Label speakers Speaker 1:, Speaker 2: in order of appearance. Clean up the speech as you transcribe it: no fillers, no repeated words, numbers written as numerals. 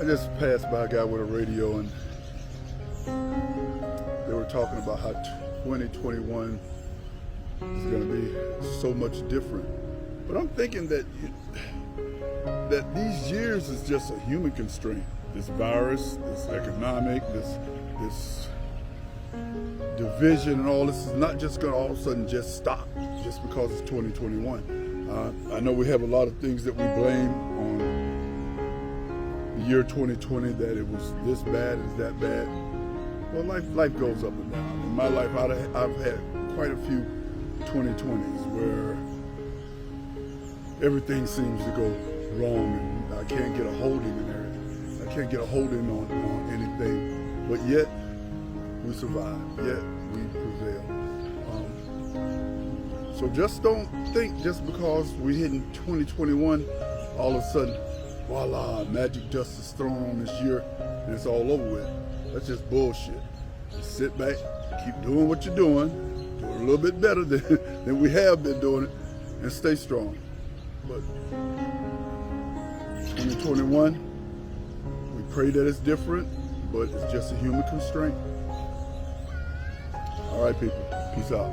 Speaker 1: I just passed by a guy with a radio, and they were talking about how 2021 is going to be so much different. But I'm thinking that these years is just a human constraint. This virus, this economic, this division, and all this is not just going to all of a sudden just stop just because it's 2021. I know we have a lot of things that we blame on the year 2020, that it was this bad, it's that bad. Well, life goes up and down. In my life, I've had quite a few 2020s where everything seems to go wrong, and I can't get a holding in everything. I can't get a holding on anything, but yet we survive, yet we prevail. So just don't think just because we're hitting 2021, all of a sudden, voila, magic dust is thrown on this year and it's all over with. That's just bullshit. Just sit back, keep doing what you're doing, do it a little bit better than we have been doing it, and stay strong. But 2021, we pray that it's different, but it's just a human constraint. All right, people, peace out.